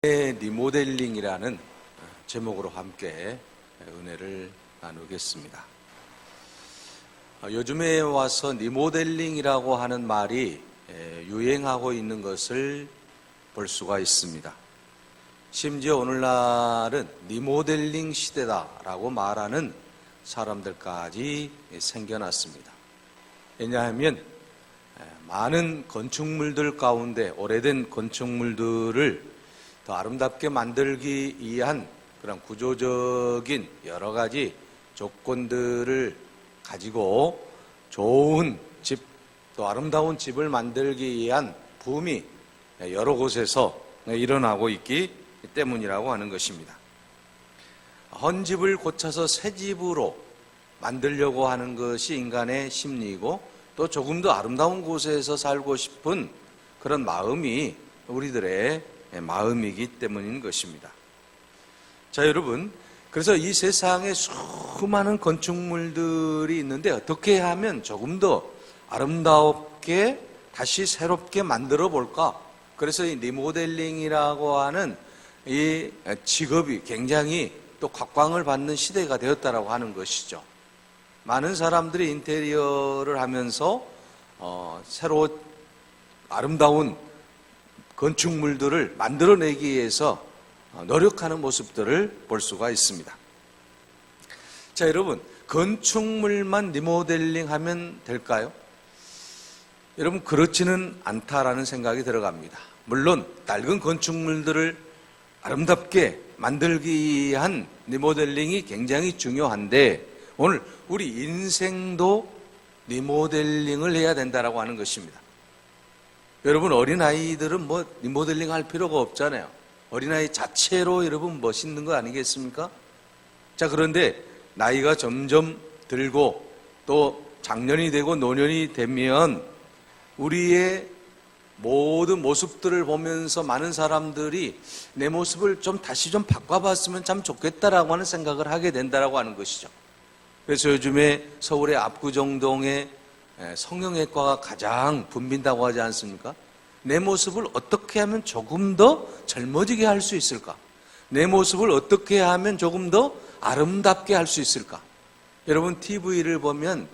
리모델링이라는 제목으로 함께 은혜를 나누겠습니다. 요즘에 와서 리모델링이라고 하는 말이 유행하고 있는 것을 볼 수가 있습니다. 심지어 오늘날은 리모델링 시대다라고 말하는 사람들까지 생겨났습니다. 왜냐하면 많은 건축물들 가운데 오래된 건축물들을 더 아름답게 만들기 위한 그런 구조적인 여러 가지 조건들을 가지고 좋은 집, 또 아름다운 집을 만들기 위한 붐이 여러 곳에서 일어나고 있기 때문이라고 하는 것입니다. 헌 집을 고쳐서 새 집으로 만들려고 하는 것이 인간의 심리이고, 또 조금 더 아름다운 곳에서 살고 싶은 그런 마음이 우리들의 마음이기 때문인 것입니다. 자, 여러분, 그래서 이 세상에 수많은 건축물들이 있는데 어떻게 하면 조금 더 아름답게 다시 새롭게 만들어 볼까? 그래서 이 리모델링이라고 하는 이 직업이 굉장히 또 각광을 받는 시대가 되었다라고 하는 것이죠. 많은 사람들이 인테리어를 하면서 새로 아름다운 건축물들을 만들어내기 위해서 노력하는 모습들을 볼 수가 있습니다. 자, 여러분, 건축물만 리모델링하면 될까요? 여러분, 그렇지는 않다라는 생각이 들어갑니다. 물론 낡은 건축물들을 아름답게 만들기 위한 리모델링이 굉장히 중요한데, 오늘 우리 인생도 리모델링을 해야 된다라고 하는 것입니다. 여러분, 어린아이들은 리모델링 할 필요가 없잖아요. 어린아이 자체로 여러분 멋있는 거 아니겠습니까? 자, 그런데 나이가 점점 들고 또 장년이 되고 노년이 되면 우리의 모든 모습들을 보면서 많은 사람들이 내 모습을 다시 좀 바꿔봤으면 참 좋겠다라고 하는 생각을 하게 된다라고 하는 것이죠. 그래서 요즘에 서울의 압구정동에 성형외과가 가장 붐빈다고 하지 않습니까? 내 모습을 어떻게 하면 조금 더 젊어지게 할 수 있을까? 내 모습을 어떻게 하면 조금 더 아름답게 할 수 있을까? 여러분, TV를 보면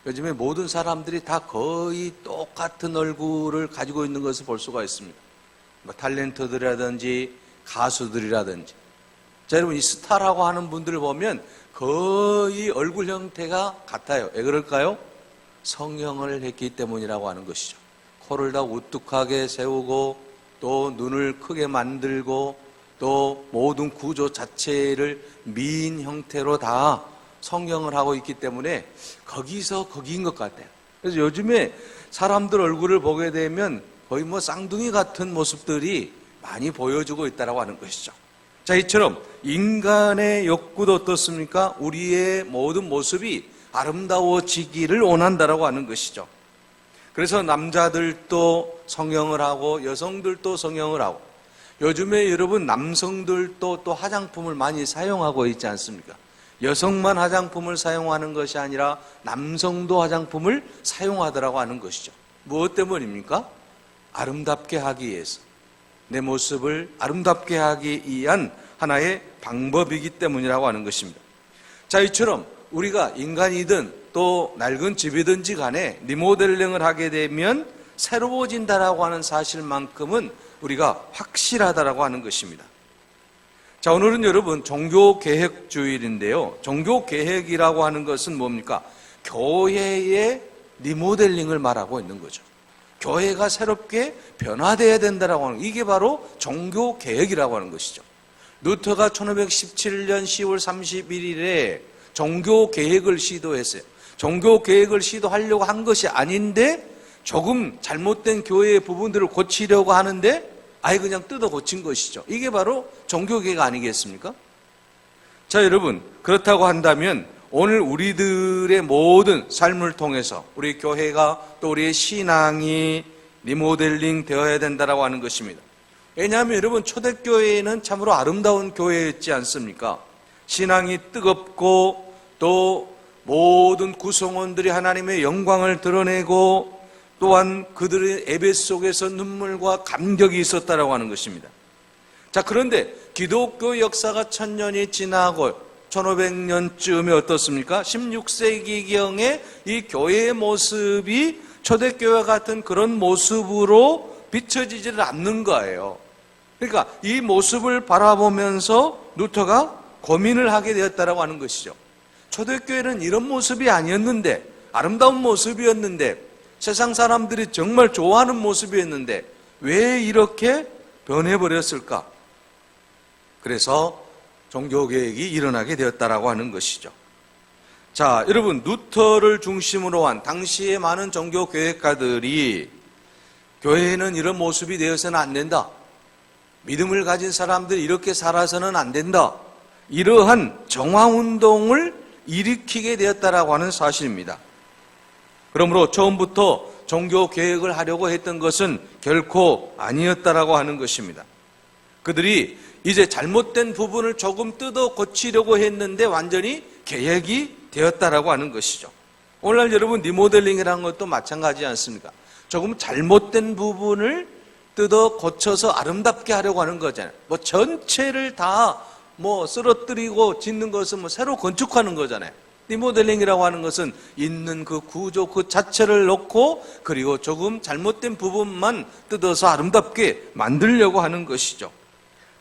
요즘에 모든 사람들이 다 거의 똑같은 얼굴을 가지고 있는 것을 볼 수가 있습니다. 탤런트들이라든지 가수들이라든지. 자, 여러분, 이 스타라고 하는 분들을 보면 거의 얼굴 형태가 같아요. 왜 그럴까요? 성형을 했기 때문이라고 하는 것이죠. 코를 다 우뚝하게 세우고 또 눈을 크게 만들고 또 모든 구조 자체를 미인 형태로 다 성형을 하고 있기 때문에 거기서 거기인 것 같아요. 그래서 요즘에 사람들 얼굴을 보게 되면 거의 쌍둥이 같은 모습들이 많이 보여주고 있다고 하는 것이죠. 자, 이처럼 인간의 욕구도 어떻습니까? 우리의 모든 모습이 아름다워지기를 원한다라고 하는 것이죠. 그래서 남자들도 성형을 하고 여성들도 성형을 하고, 요즘에 여러분 남성들도 또 화장품을 많이 사용하고 있지 않습니까? 여성만 화장품을 사용하는 것이 아니라 남성도 화장품을 사용하더라고 하는 것이죠. 무엇 때문입니까? 아름답게 하기 위해서, 내 모습을 아름답게 하기 위한 하나의 방법이기 때문이라고 하는 것입니다. 자, 이처럼 우리가 인간이든 또 낡은 집이든지 간에 리모델링을 하게 되면 새로워진다라고 하는 사실만큼은 우리가 확실하다라고 하는 것입니다. 자, 오늘은 여러분 종교개혁 주일인데요. 종교개혁이라고 하는 것은 뭡니까? 교회의 리모델링을 말하고 있는 거죠. 교회가 새롭게 변화되어야 된다라고 하는, 이게 바로 종교개혁이라고 하는 것이죠. 루터가 1517년 10월 31일에 종교개혁을 시도했어요. 종교개혁을 시도하려고 한 것이 아닌데 조금 잘못된 교회의 부분들을 고치려고 하는데 아예 그냥 뜯어 고친 것이죠. 이게 바로 종교개혁 아니겠습니까? 자, 여러분, 그렇다고 한다면 오늘 우리들의 모든 삶을 통해서 우리 교회가 또 우리의 신앙이 리모델링 되어야 된다고 하는 것입니다. 왜냐하면 여러분, 초대교회는 참으로 아름다운 교회였지 않습니까? 신앙이 뜨겁고 또 모든 구성원들이 하나님의 영광을 드러내고 또한 그들의 예배 속에서 눈물과 감격이 있었다라고 하는 것입니다. 자, 그런데 기독교 역사가 1000년이 지나고 1500년쯤에 어떻습니까? 16세기경에 이 교회의 모습이 초대교회 같은 그런 모습으로 비춰지지를 않는 거예요. 그러니까 이 모습을 바라보면서 루터가 고민을 하게 되었다라고 하는 것이죠. 초대교회는 이런 모습이 아니었는데, 아름다운 모습이었는데, 세상 사람들이 정말 좋아하는 모습이었는데 왜 이렇게 변해버렸을까? 그래서 종교개혁이 일어나게 되었다라고 하는 것이죠. 자, 여러분, 루터를 중심으로 한 당시의 많은 종교개혁가들이 교회에는 이런 모습이 되어서는 안 된다, 믿음을 가진 사람들이 이렇게 살아서는 안 된다, 이러한 정화운동을 일으키게 되었다라고 하는 사실입니다. 그러므로 처음부터 종교개혁을 하려고 했던 것은 결코 아니었다라고 하는 것입니다. 그들이 이제 잘못된 부분을 조금 뜯어 고치려고 했는데 완전히 개혁이 되었다라고 하는 것이죠. 오늘날 여러분, 리모델링이라는 것도 마찬가지지 않습니까? 조금 잘못된 부분을 뜯어 고쳐서 아름답게 하려고 하는 거잖아요. 뭐 전체를 다 쓰러뜨리고 짓는 것은 새로 건축하는 거잖아요. 리모델링이라고 하는 것은 있는 그 구조 그 자체를 놓고 그리고 조금 잘못된 부분만 뜯어서 아름답게 만들려고 하는 것이죠.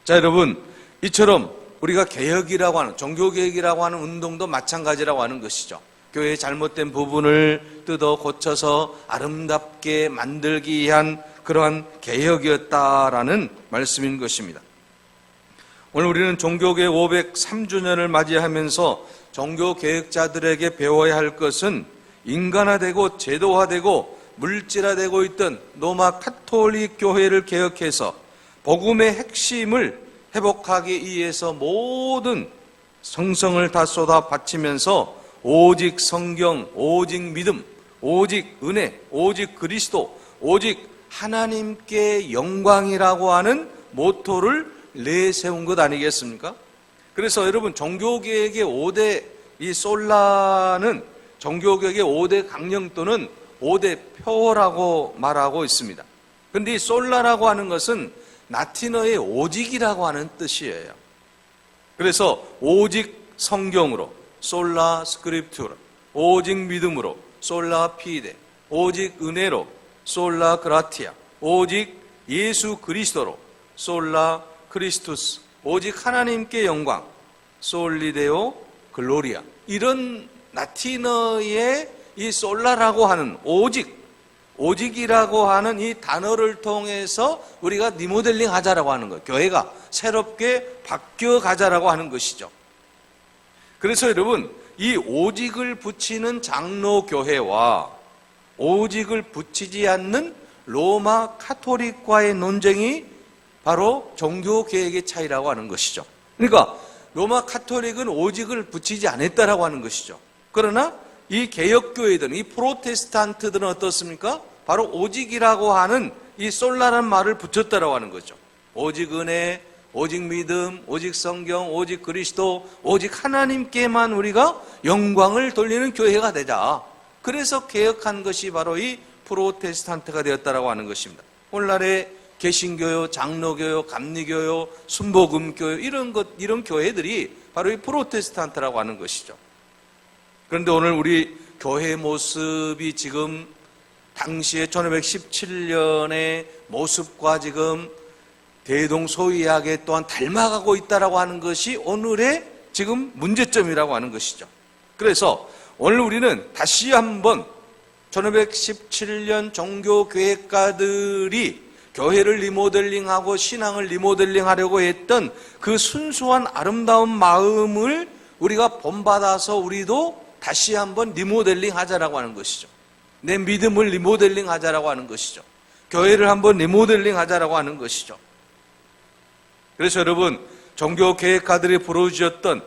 자, 여러분, 이처럼 우리가 개혁이라고 하는, 종교개혁이라고 하는 운동도 마찬가지라고 하는 것이죠. 교회의 잘못된 부분을 뜯어 고쳐서 아름답게 만들기 위한 그러한 개혁이었다라는 말씀인 것입니다. 오늘 우리는 종교개혁 503주년을 맞이하면서 종교개혁자들에게 배워야 할 것은 인간화되고 제도화되고 물질화되고 있던 로마 카톨릭 교회를 개혁해서 복음의 핵심을 회복하기 위해서 모든 성성을 다 쏟아 바치면서 오직 성경, 오직 믿음, 오직 은혜, 오직 그리스도, 오직 하나님께 영광이라고 하는 모토를 내세운 것 아니겠습니까? 그래서 여러분, 종교개혁의 5대 이 솔라는 종교개혁의 5대 강령 또는 5대 표라고 말하고 있습니다. 그런데 이 솔라라고 하는 것은 라틴어의 오직이라고 하는 뜻이에요. 그래서 오직 성경으로 솔라 스크립투라, 오직 믿음으로 솔라 피데, 오직 은혜로 솔라 그라티아, 오직 예수 그리스도로 솔라 크리스투스, 오직 하나님께 영광 솔리데오 글로리아. 이런 라틴어의 이 솔라라고 하는 오직이라고 하는 이 단어를 통해서 우리가 리모델링 하자라고 하는 거예요. 교회가 새롭게 바뀌어 가자라고 하는 것이죠. 그래서 여러분, 이 오직을 붙이는 장로교회와 오직을 붙이지 않는 로마 카톨릭과의 논쟁이 바로 종교개혁의 차이라고 하는 것이죠. 그러니까 로마 카톨릭은 오직을 붙이지 않았다라고 하는 것이죠. 그러나 이 개혁교회들은, 이 프로테스탄트들은 어떻습니까? 바로 오직이라고 하는 이 솔라라는 말을 붙였다라고 하는 거죠. 오직 은혜, 오직 믿음, 오직 성경, 오직 그리스도, 오직 하나님께만 우리가 영광을 돌리는 교회가 되자. 그래서 개혁한 것이 바로 이 프로테스탄트가 되었다라고 하는 것입니다. 오늘날의 개신교요, 장로교요, 감리교요, 순복음교요, 이런 교회들이 바로 이 프로테스탄트라고 하는 것이죠. 그런데 오늘 우리 교회의 모습이 지금 당시에 1517년의 모습과 지금 대동소이하게 또한 닮아가고 있다라고 하는 것이 오늘의 지금 문제점이라고 하는 것이죠. 그래서 오늘 우리는 다시 한번 1517년 종교개혁가들이 교회를 리모델링하고 신앙을 리모델링하려고 했던 그 순수한 아름다운 마음을 우리가 본받아서 우리도 다시 한번 리모델링 하자라고 하는 것이죠. 내 믿음을 리모델링 하자라고 하는 것이죠. 교회를 한번 리모델링 하자라고 하는 것이죠. 그래서 여러분, 종교개혁가들이 부르짖었던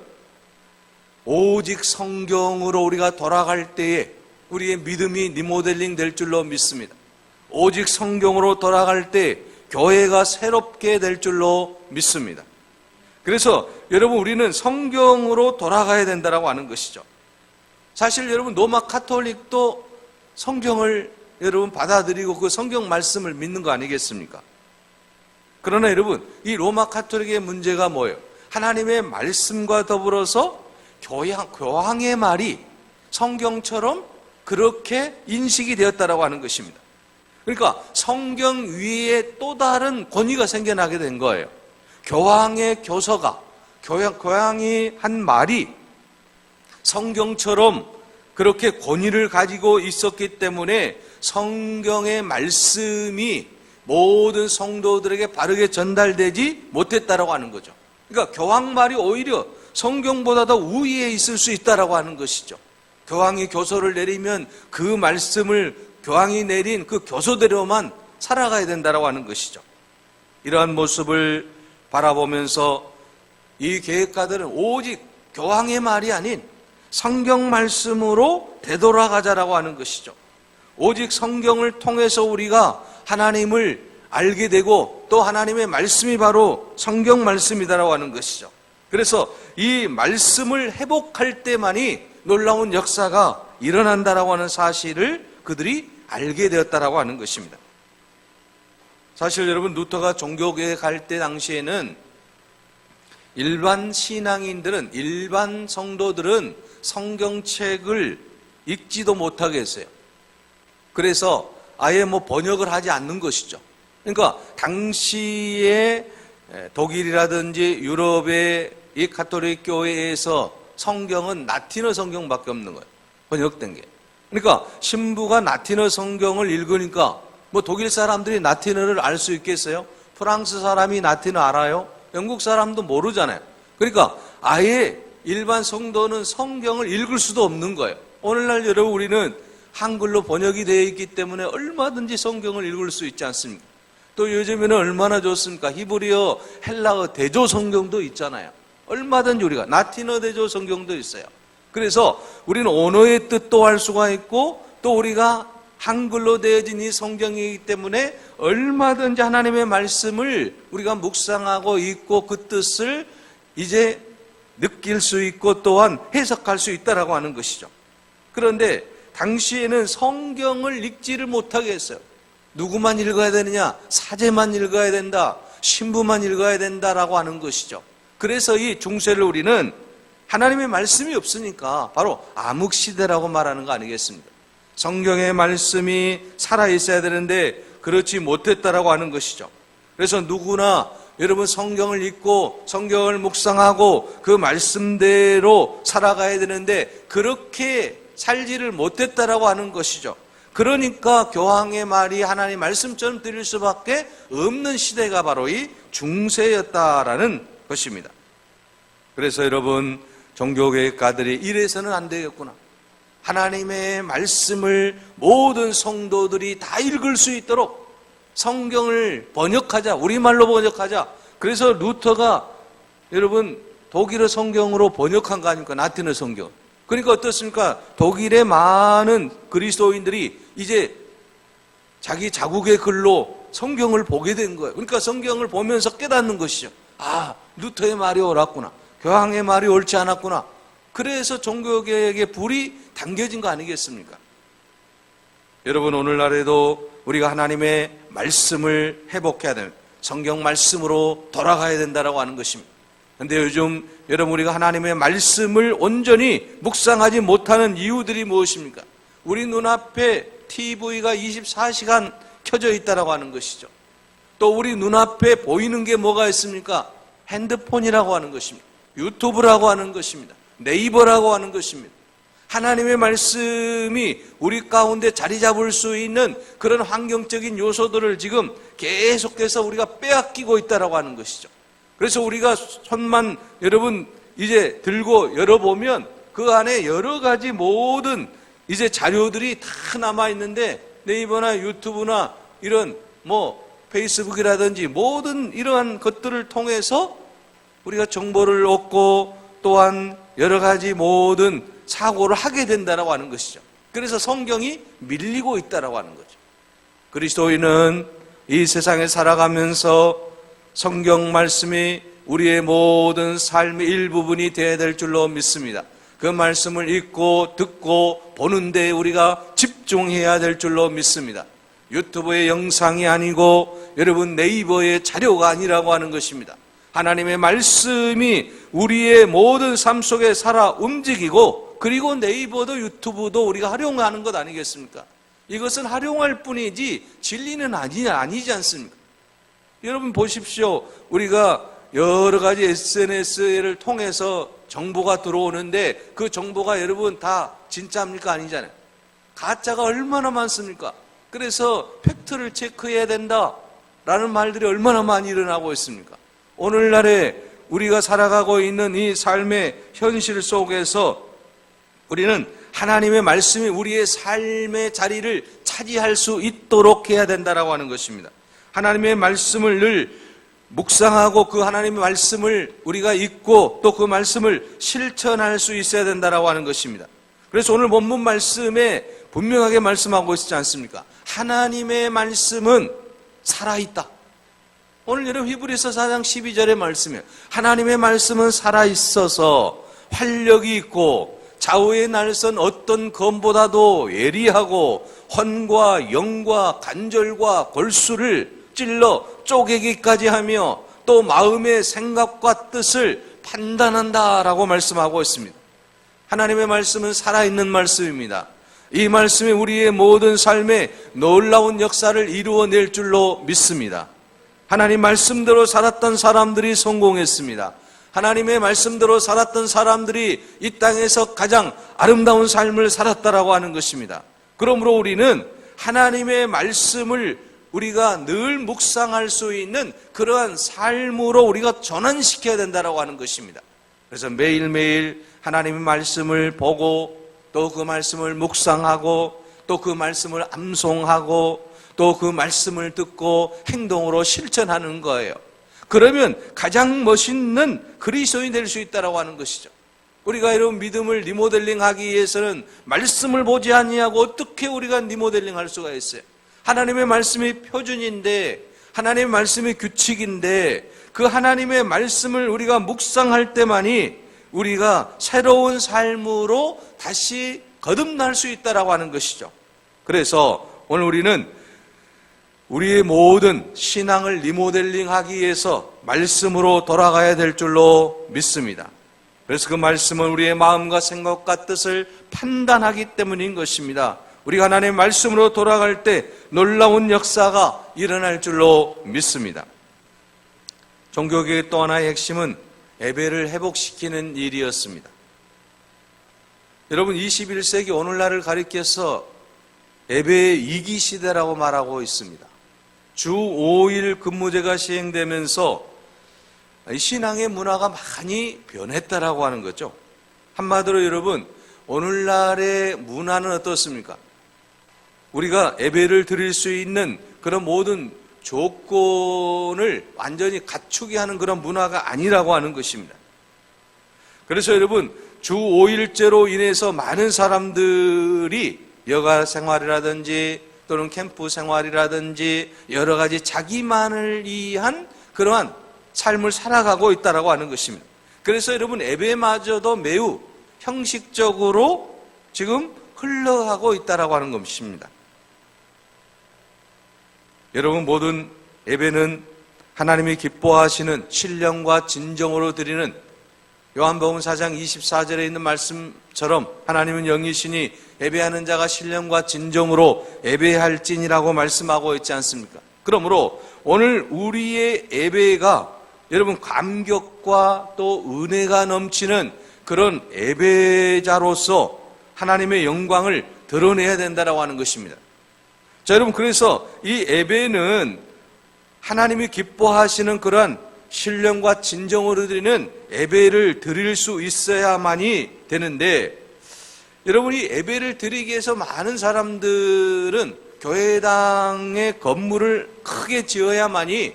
오직 성경으로 우리가 돌아갈 때에 우리의 믿음이 리모델링 될 줄로 믿습니다. 오직 성경으로 돌아갈 때 교회가 새롭게 될 줄로 믿습니다. 그래서 여러분, 우리는 성경으로 돌아가야 된다라고 하는 것이죠. 사실 여러분, 로마 카톨릭도 성경을 여러분 받아들이고 그 성경 말씀을 믿는 거 아니겠습니까? 그러나 여러분, 이 로마 가톨릭의 문제가 뭐예요? 하나님의 말씀과 더불어서 교황의 말이 성경처럼 그렇게 인식이 되었다라고 하는 것입니다. 그러니까 성경 위에 또 다른 권위가 생겨나게 된 거예요. 교황의 교서가, 교황이 한 말이 성경처럼 그렇게 권위를 가지고 있었기 때문에 성경의 말씀이 모든 성도들에게 바르게 전달되지 못했다라고 하는 거죠. 그러니까 교황 말이 오히려 성경보다 더 우위에 있을 수 있다라고 하는 것이죠. 교황이 교서를 내리면 그 말씀을 교황이 내린 그 교서대로만 살아가야 된다라고 하는 것이죠. 이러한 모습을 바라보면서 이 계획가들은 오직 교황의 말이 아닌 성경 말씀으로 되돌아가자라고 하는 것이죠. 오직 성경을 통해서 우리가 하나님을 알게 되고 또 하나님의 말씀이 바로 성경 말씀이다라고 하는 것이죠. 그래서 이 말씀을 회복할 때만이 놀라운 역사가 일어난다라고 하는 사실을 그들이 알게 되었다라고 하는 것입니다. 사실 여러분, 루터가 종교계에 갈 때 당시에는 일반 신앙인들은, 일반 성도들은 성경책을 읽지도 못하게 했어요. 그래서 아예 번역을 하지 않는 것이죠. 그러니까 당시에 독일이라든지 유럽의 이 가톨릭 교회에서 성경은 라틴어 성경밖에 없는 거예요. 번역된 게. 그러니까 신부가 라틴어 성경을 읽으니까 독일 사람들이 라틴어를 알 수 있겠어요? 프랑스 사람이 라틴어 알아요? 영국 사람도 모르잖아요. 그러니까 아예 일반 성도는 성경을 읽을 수도 없는 거예요. 오늘날 여러분, 우리는 한글로 번역이 되어 있기 때문에 얼마든지 성경을 읽을 수 있지 않습니까? 또 요즘에는 얼마나 좋습니까? 히브리어, 헬라어 대조 성경도 있잖아요. 얼마든지 우리가 라틴어 대조 성경도 있어요. 그래서 우리는 언어의 뜻도 알 수가 있고 또 우리가 한글로 되어진 이 성경이기 때문에 얼마든지 하나님의 말씀을 우리가 묵상하고 읽고 그 뜻을 이제 느낄 수 있고 또한 해석할 수 있다라고 하는 것이죠. 그런데 당시에는 성경을 읽지를 못하게 했어요. 누구만 읽어야 되느냐? 사제만 읽어야 된다. 신부만 읽어야 된다라고 하는 것이죠. 그래서 이 중세를 우리는 하나님의 말씀이 없으니까 바로 암흑시대라고 말하는 거 아니겠습니까? 성경의 말씀이 살아있어야 되는데 그렇지 못했다라고 하는 것이죠. 그래서 누구나 여러분 성경을 읽고 성경을 묵상하고 그 말씀대로 살아가야 되는데 그렇게 살지를 못했다라고 하는 것이죠. 그러니까 교황의 말이 하나님 말씀처럼 들릴 수밖에 없는 시대가 바로 이 중세였다라는 것입니다. 그래서 여러분, 종교개혁가들이 이래서는 안 되겠구나. 하나님의 말씀을 모든 성도들이 다 읽을 수 있도록 성경을 번역하자, 우리말로 번역하자. 그래서 루터가 여러분 독일어 성경으로 번역한 거 아닙니까? 라틴어 성경. 그러니까 어떻습니까? 독일의 많은 그리스도인들이 이제 자기 자국의 글로 성경을 보게 된 거예요. 그러니까 성경을 보면서 깨닫는 것이죠. 아, 루터의 말이 옳았구나. 교황의 말이 옳지 않았구나. 그래서 종교개혁의 불이 당겨진 거 아니겠습니까? 여러분, 오늘날에도 우리가 하나님의 말씀을 회복해야 됩니다. 성경 말씀으로 돌아가야 된다고 하는 것입니다. 그런데 요즘 여러분, 우리가 하나님의 말씀을 온전히 묵상하지 못하는 이유들이 무엇입니까? 우리 눈앞에 TV가 24시간 켜져 있다고 하는 것이죠. 또 우리 눈앞에 보이는 게 뭐가 있습니까? 핸드폰이라고 하는 것입니다. 유튜브라고 하는 것입니다. 네이버라고 하는 것입니다. 하나님의 말씀이 우리 가운데 자리 잡을 수 있는 그런 환경적인 요소들을 지금 계속해서 우리가 빼앗기고 있다고 하는 것이죠. 그래서 우리가 손만 여러분 이제 들고 열어보면 그 안에 여러 가지 모든 이제 자료들이 다 남아있는데 네이버나 유튜브나 이런 페이스북이라든지 모든 이러한 것들을 통해서 우리가 정보를 얻고 또한 여러 가지 모든 사고를 하게 된다고 하는 것이죠. 그래서 성경이 밀리고 있다고 하는 거죠. 그리스도인은 이 세상에 살아가면서 성경 말씀이 우리의 모든 삶의 일부분이 되어야 될 줄로 믿습니다. 그 말씀을 읽고 듣고 보는 데 우리가 집중해야 될 줄로 믿습니다. 유튜브의 영상이 아니고 여러분 네이버의 자료가 아니라고 하는 것입니다. 하나님의 말씀이 우리의 모든 삶 속에 살아 움직이고, 그리고 네이버도 유튜브도 우리가 활용하는 것 아니겠습니까? 이것은 활용할 뿐이지 진리는 아니지 않습니까? 여러분 보십시오. 우리가 여러 가지 SNS를 통해서 정보가 들어오는데 그 정보가 여러분 다 진짜입니까? 아니잖아요. 가짜가 얼마나 많습니까? 그래서 팩트를 체크해야 된다라는 말들이 얼마나 많이 일어나고 있습니까? 오늘날에 우리가 살아가고 있는 이 삶의 현실 속에서 우리는 하나님의 말씀이 우리의 삶의 자리를 차지할 수 있도록 해야 된다라고 하는 것입니다. 하나님의 말씀을 늘 묵상하고 그 하나님의 말씀을 우리가 읽고 또 그 말씀을 실천할 수 있어야 된다라고 하는 것입니다. 그래서 오늘 본문 말씀에 분명하게 말씀하고 있지 않습니까? 하나님의 말씀은 살아있다. 오늘 여러분 히브리서 4장 12절의 말씀이에요. 하나님의 말씀은 살아있어서 활력이 있고 좌우의 날선 어떤 검보다도 예리하고 혼과 영과 관절과 골수를 찔러 쪼개기까지 하며 또 마음의 생각과 뜻을 판단한다라고 말씀하고 있습니다. 하나님의 말씀은 살아있는 말씀입니다. 이 말씀이 우리의 모든 삶에 놀라운 역사를 이루어낼 줄로 믿습니다. 하나님 말씀대로 살았던 사람들이 성공했습니다. 하나님의 말씀대로 살았던 사람들이 이 땅에서 가장 아름다운 삶을 살았다라고 하는 것입니다. 그러므로 우리는 하나님의 말씀을 우리가 늘 묵상할 수 있는 그러한 삶으로 우리가 전환시켜야 된다라고 하는 것입니다. 그래서 매일매일 하나님의 말씀을 보고 또 그 말씀을 묵상하고 또 그 말씀을 암송하고 또 그 말씀을 듣고 행동으로 실천하는 거예요. 그러면 가장 멋있는 그리스도인이 될 수 있다라고 하는 것이죠. 우리가 이런 믿음을 리모델링하기 위해서는 말씀을 보지 아니하고 어떻게 우리가 리모델링할 수가 있어요? 하나님의 말씀이 표준인데, 하나님의 말씀이 규칙인데, 그 하나님의 말씀을 우리가 묵상할 때만이 우리가 새로운 삶으로 다시 거듭날 수 있다라고 하는 것이죠. 그래서 오늘 우리는 우리의 모든 신앙을 리모델링하기 위해서 말씀으로 돌아가야 될 줄로 믿습니다. 그래서 그 말씀은 우리의 마음과 생각과 뜻을 판단하기 때문인 것입니다. 우리가 하나님의 말씀으로 돌아갈 때 놀라운 역사가 일어날 줄로 믿습니다. 종교개혁의 또 하나의 핵심은 예배를 회복시키는 일이었습니다. 여러분 21세기 오늘날을 가리켜서 예배의 이기시대라고 말하고 있습니다. 주 5일 근무제가 시행되면서 신앙의 문화가 많이 변했다라고 하는 거죠. 한마디로 여러분 오늘날의 문화는 어떻습니까? 우리가 예배를 드릴 수 있는 그런 모든 조건을 완전히 갖추게 하는 그런 문화가 아니라고 하는 것입니다. 그래서 여러분 주 5일제로 인해서 많은 사람들이 여가 생활이라든지 또는 캠프 생활이라든지 여러 가지 자기만을 위한 그러한 삶을 살아가고 있다라고 하는 것입니다. 그래서 여러분 예배마저도 매우 형식적으로 지금 흘러가고 있다라고 하는 것입니다. 여러분 모든 예배는 하나님이 기뻐하시는 신령과 진정으로 드리는 요한복음 4장 24절에 있는 말씀처럼 하나님은 영이시니 예배하는 자가 신령과 진정으로 예배할지니라고 말씀하고 있지 않습니까? 그러므로 오늘 우리의 예배가 여러분 감격과 또 은혜가 넘치는 그런 예배자로서 하나님의 영광을 드러내야 된다라고 하는 것입니다. 자, 여러분 그래서 이 예배는 하나님이 기뻐하시는 그러한 신령과 진정으로 드리는 예배를 드릴 수 있어야만이 되는데, 여러분 이 예배를 드리기 위해서 많은 사람들은 교회당의 건물을 크게 지어야만이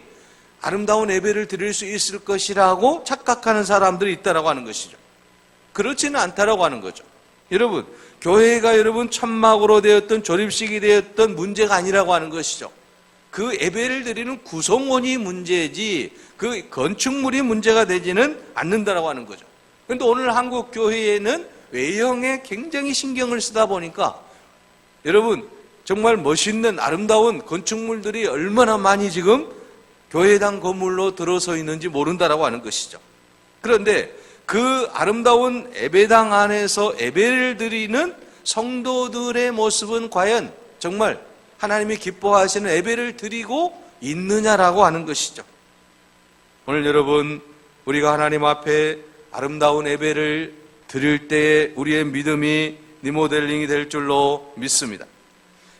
아름다운 예배를 드릴 수 있을 것이라고 착각하는 사람들이 있다라고 하는 것이죠. 그렇지는 않다라고 하는 거죠. 여러분 교회가 여러분 천막으로 되었던 조립식이 되었던 문제가 아니라고 하는 것이죠. 그 예배를 드리는 구성원이 문제지 그 건축물이 문제가 되지는 않는다라고 하는 거죠. 그런데 오늘 한국 교회에는 외형에 굉장히 신경을 쓰다 보니까 여러분 정말 멋있는 아름다운 건축물들이 얼마나 많이 지금 교회당 건물로 들어서 있는지 모른다라고 하는 것이죠. 그런데 그 아름다운 예배당 안에서 예배를 드리는 성도들의 모습은 과연 정말 하나님이 기뻐하시는 예배를 드리고 있느냐라고 하는 것이죠. 오늘 여러분, 우리가 하나님 앞에 아름다운 예배를 드릴 때에 우리의 믿음이 리모델링이 될 줄로 믿습니다.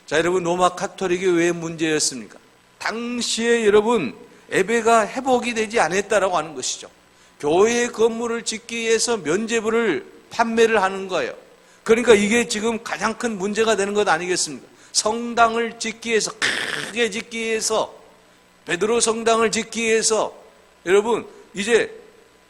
자, 여러분, 로마 카톨릭이 왜 문제였습니까? 당시에 여러분, 예배가 회복이 되지 않았다라고 하는 것이죠. 교회 건물을 짓기 위해서 면죄부를 판매를 하는 거예요. 그러니까 이게 지금 가장 큰 문제가 되는 것 아니겠습니까? 성당을 짓기 위해서, 크게 짓기 위해서, 베드로 성당을 짓기 위해서 여러분 이제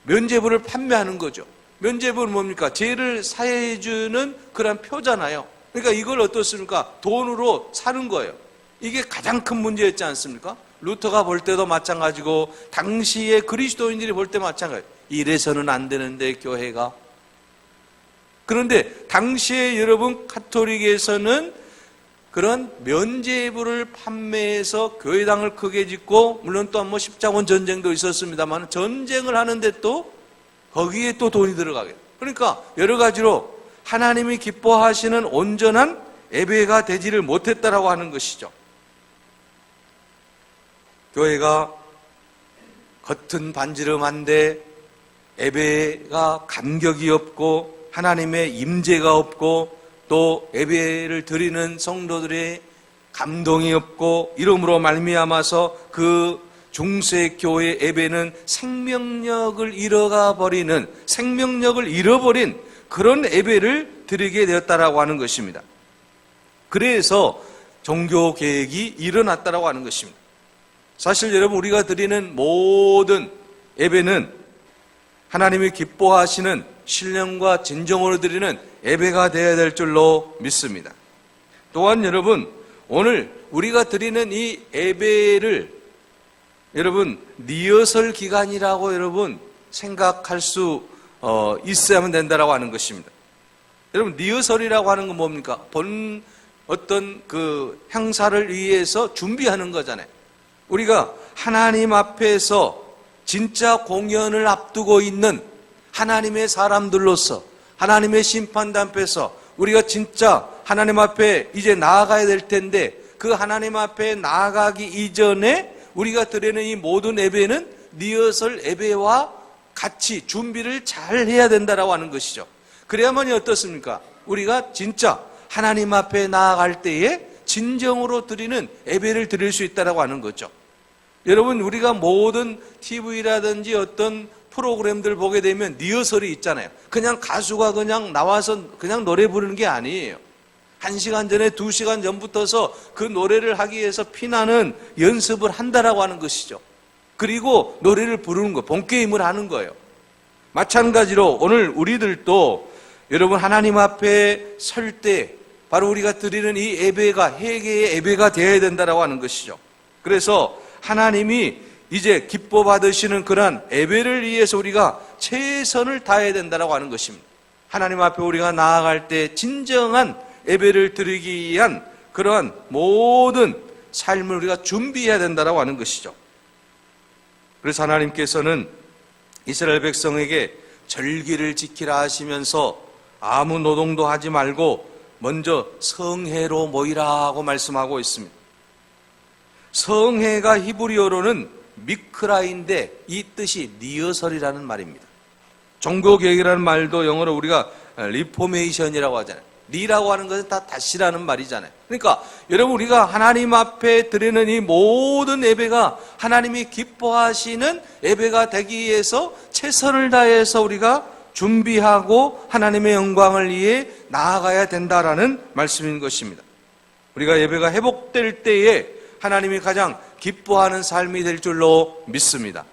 면죄부를 판매하는 거죠. 면죄부는 뭡니까? 죄를 사해해 주는 그런 표잖아요. 그러니까 이걸 어떻습니까? 돈으로 사는 거예요. 이게 가장 큰 문제였지 않습니까? 루터가 볼 때도 마찬가지고 당시에 그리스도인들이 볼 때 마찬가지예요. 이래서는 안 되는데 교회가. 그런데 당시에 여러분 카톨릭에서는 그런 면죄부를 판매해서 교회당을 크게 짓고, 물론 또 뭐 십자군 전쟁도 있었습니다만 전쟁을 하는데 또 거기에 또 돈이 들어가게. 그러니까 여러 가지로 하나님이 기뻐하시는 온전한 예배가 되지를 못했다라고 하는 것이죠. 교회가 겉은 반지름한데 예배가 감격이 없고 하나님의 임재가 없고 또 예배를 드리는 성도들의 감동이 없고 이름으로 말미암아서 그 중세 교회 예배는 생명력을 잃어버린 그런 예배를 드리게 되었다라고 하는 것입니다. 그래서 종교 개혁이 일어났다라고 하는 것입니다. 사실 여러분, 우리가 드리는 모든 예배는 하나님이 기뻐하시는 신령과 진정으로 드리는 예배가 되어야 될 줄로 믿습니다. 또한 여러분, 오늘 우리가 드리는 이 예배를 여러분 리허설 기간이라고 여러분 생각할 수 있어야만 된다라고 하는 것입니다. 여러분, 리허설이라고 하는 건 뭡니까? 본 어떤 그 행사를 위해서 준비하는 거잖아요. 우리가 하나님 앞에서 진짜 공연을 앞두고 있는 하나님의 사람들로서 하나님의 심판대 앞에서 우리가 진짜 하나님 앞에 이제 나아가야 될 텐데, 그 하나님 앞에 나아가기 이전에 우리가 드리는 이 모든 예배는 리허설 예배와 같이 준비를 잘 해야 된다라고 하는 것이죠. 그래야만이 어떻습니까? 우리가 진짜 하나님 앞에 나아갈 때에 진정으로 드리는 예배를 드릴 수 있다라고 하는 거죠. 여러분, 우리가 모든 TV라든지 어떤 프로그램들 보게 되면 리허설이 있잖아요. 그냥 가수가 그냥 나와서 그냥 노래 부르는 게 아니에요. 1시간 전에 2시간 전부터서 그 노래를 하기 위해서 피나는 연습을 한다라고 하는 것이죠. 그리고 노래를 부르는 거, 본게임을 하는 거예요. 마찬가지로 오늘 우리들도 여러분 하나님 앞에 설 때 바로 우리가 드리는 이 예배가 회개의 예배가 되어야 된다라고 하는 것이죠. 그래서 하나님이 이제 기뻐 받으시는 그러한 예배를 위해서 우리가 최선을 다해야 된다라고 하는 것입니다. 하나님 앞에 우리가 나아갈 때 진정한 예배를 드리기 위한 그러한 모든 삶을 우리가 준비해야 된다라고 하는 것이죠. 그래서 하나님께서는 이스라엘 백성에게 절기를 지키라 하시면서 아무 노동도 하지 말고 먼저 성회로 모이라고 말씀하고 있습니다. 성회가 히브리어로는 미크라인데 이 뜻이 리허설이라는 말입니다. 종교개혁이라는 말도 영어로 우리가 리포메이션이라고 하잖아요. 리라고 하는 것은 다 다시라는 말이잖아요. 그러니까 여러분, 우리가 하나님 앞에 드리는 이 모든 예배가 하나님이 기뻐하시는 예배가 되기 위해서 최선을 다해서 우리가 준비하고 하나님의 영광을 위해 나아가야 된다라는 말씀인 것입니다. 우리가 예배가 회복될 때에 하나님이 가장 기뻐하는 삶이 될 줄로 믿습니다.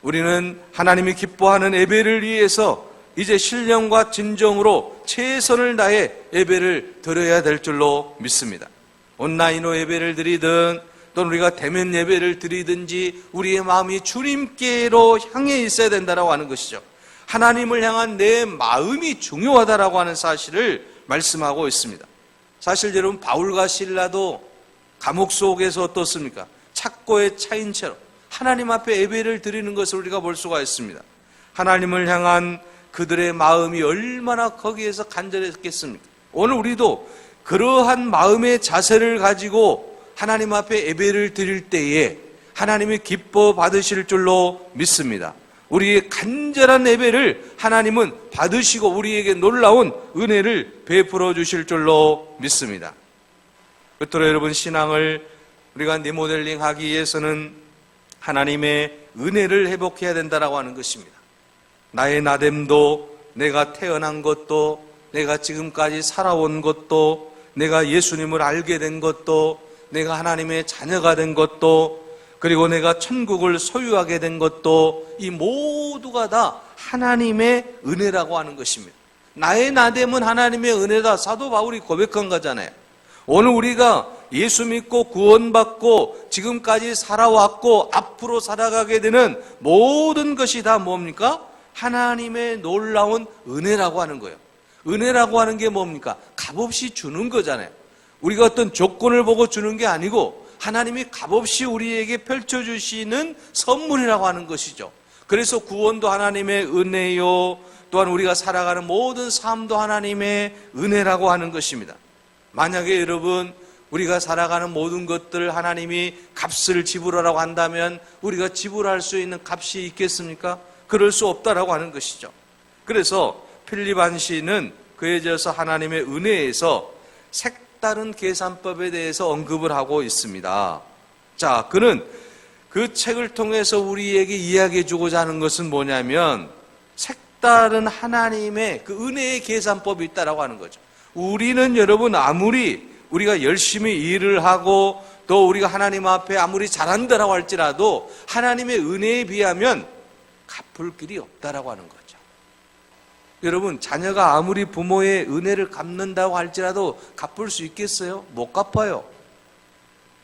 우리는 하나님이 기뻐하는 예배를 위해서 이제 신령과 진정으로 최선을 다해 예배를 드려야 될 줄로 믿습니다. 온라인으로 예배를 드리든 또는 우리가 대면 예배를 드리든지 우리의 마음이 주님께로 향해 있어야 된다고 하는 것이죠. 하나님을 향한 내 마음이 중요하다라고 하는 사실을 말씀하고 있습니다. 사실 여러분 바울과 실라도 감옥 속에서 어떻습니까? 착고에 차인 채로 하나님 앞에 예배를 드리는 것을 우리가 볼 수가 있습니다. 하나님을 향한 그들의 마음이 얼마나 거기에서 간절했겠습니까? 오늘 우리도 그러한 마음의 자세를 가지고 하나님 앞에 예배를 드릴 때에 하나님이 기뻐 받으실 줄로 믿습니다. 우리의 간절한 예배를 하나님은 받으시고 우리에게 놀라운 은혜를 베풀어 주실 줄로 믿습니다. 끝으로 여러분, 신앙을 우리가 리모델링 하기 위해서는 하나님의 은혜를 회복해야 된다라고 하는 것입니다. 나의 나됨도, 내가 태어난 것도, 내가 지금까지 살아온 것도, 내가 예수님을 알게 된 것도, 내가 하나님의 자녀가 된 것도, 그리고 내가 천국을 소유하게 된 것도, 이 모두가 다 하나님의 은혜라고 하는 것입니다. 나의 나됨은 하나님의 은혜다. 사도 바울이 고백한 거잖아요. 오늘 우리가 예수 믿고 구원받고 지금까지 살아왔고 앞으로 살아가게 되는 모든 것이 다 뭡니까? 하나님의 놀라운 은혜라고 하는 거예요. 은혜라고 하는 게 뭡니까? 값없이 주는 거잖아요. 우리가 어떤 조건을 보고 주는 게 아니고 하나님이 값없이 우리에게 펼쳐주시는 선물이라고 하는 것이죠. 그래서 구원도 하나님의 은혜요, 또한 우리가 살아가는 모든 삶도 하나님의 은혜라고 하는 것입니다. 만약에 여러분, 우리가 살아가는 모든 것들을 하나님이 값을 지불하라고 한다면 우리가 지불할 수 있는 값이 있겠습니까? 그럴 수 없다라고 하는 것이죠. 그래서 필립 안시는 그에 이어서 하나님의 은혜에서 색다른 계산법에 대해서 언급을 하고 있습니다. 자, 그는 그 책을 통해서 우리에게 이야기해 주고자 하는 것은 뭐냐면 색다른 하나님의 그 은혜의 계산법이 있다라고 하는 거죠. 우리는 여러분, 아무리 우리가 열심히 일을 하고 또 우리가 하나님 앞에 아무리 잘한다라고 할지라도 하나님의 은혜에 비하면 갚을 길이 없다라고 하는 거죠. 여러분, 자녀가 아무리 부모의 은혜를 갚는다고 할지라도 갚을 수 있겠어요? 못 갚아요.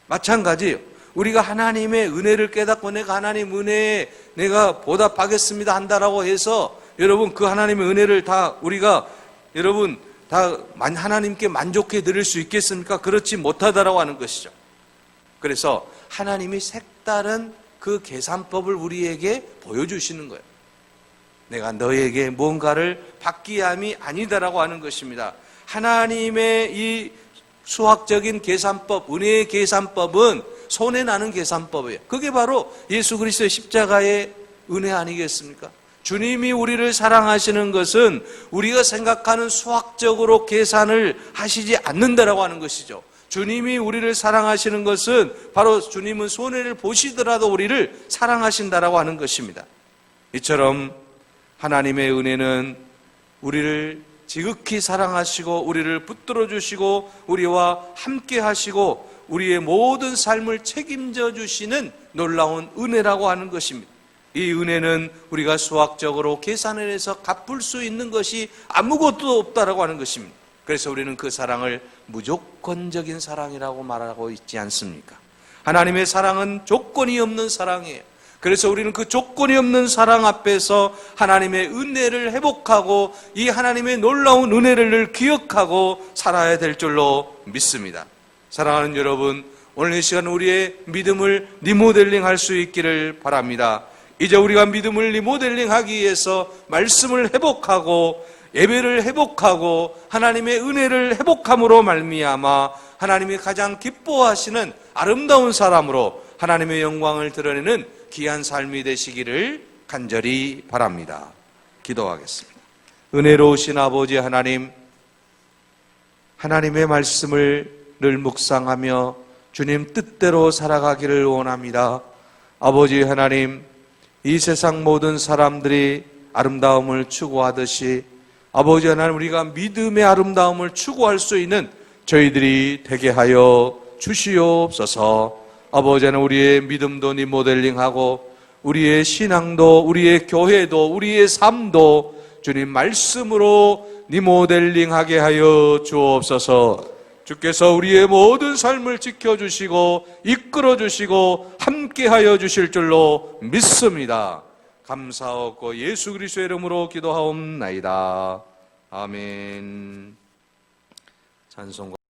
마찬가지예요. 우리가 하나님의 은혜를 깨닫고 내가 하나님 은혜에 내가 보답하겠습니다 한다라고 해서 여러분, 그 하나님의 은혜를 다 우리가 여러분 다 하나님께 만족해 드릴 수 있겠습니까? 그렇지 못하다라고 하는 것이죠. 그래서 하나님이 색다른 그 계산법을 우리에게 보여주시는 거예요. 내가 너에게 뭔가를 받기 함이 아니다라고 하는 것입니다. 하나님의 이 수학적인 계산법, 은혜의 계산법은 손에 나는 계산법이에요. 그게 바로 예수 그리스도의 십자가의 은혜 아니겠습니까? 주님이 우리를 사랑하시는 것은 우리가 생각하는 수학적으로 계산을 하시지 않는다라고 하는 것이죠. 주님이 우리를 사랑하시는 것은 바로 주님은 손해를 보시더라도 우리를 사랑하신다라고 하는 것입니다. 이처럼 하나님의 은혜는 우리를 지극히 사랑하시고 우리를 붙들어 주시고 우리와 함께 하시고 우리의 모든 삶을 책임져 주시는 놀라운 은혜라고 하는 것입니다. 이 은혜는 우리가 수학적으로 계산을 해서 갚을 수 있는 것이 아무것도 없다라고 하는 것입니다. 그래서 우리는 그 사랑을 무조건적인 사랑이라고 말하고 있지 않습니까? 하나님의 사랑은 조건이 없는 사랑이에요. 그래서 우리는 그 조건이 없는 사랑 앞에서 하나님의 은혜를 회복하고 이 하나님의 놀라운 은혜를 늘 기억하고 살아야 될 줄로 믿습니다. 사랑하는 여러분, 오늘 이 시간 우리의 믿음을 리모델링 할 수 있기를 바랍니다. 이제 우리가 믿음을 리모델링 하기 위해서 말씀을 회복하고 예배를 회복하고 하나님의 은혜를 회복함으로 말미암아 하나님이 가장 기뻐하시는 아름다운 사람으로 하나님의 영광을 드러내는 귀한 삶이 되시기를 간절히 바랍니다. 기도하겠습니다. 은혜로우신 아버지 하나님, 하나님의 말씀을 늘 묵상하며 주님 뜻대로 살아가기를 원합니다. 아버지 하나님, 이 세상 모든 사람들이 아름다움을 추구하듯이 아버지 하나님, 우리가 믿음의 아름다움을 추구할 수 있는 저희들이 되게 하여 주시옵소서. 아버지 하나님, 우리의 믿음도 리모델링하고 우리의 신앙도 우리의 교회도 우리의 삶도 주님 말씀으로 리모델링하게 하여 주옵소서. 주께서 우리의 모든 삶을 지켜주시고 이끌어주시고 함께하여 주실 줄로 믿습니다. 감사하고 예수 그리스도의 이름으로 기도하옵나이다. 아멘. 찬송가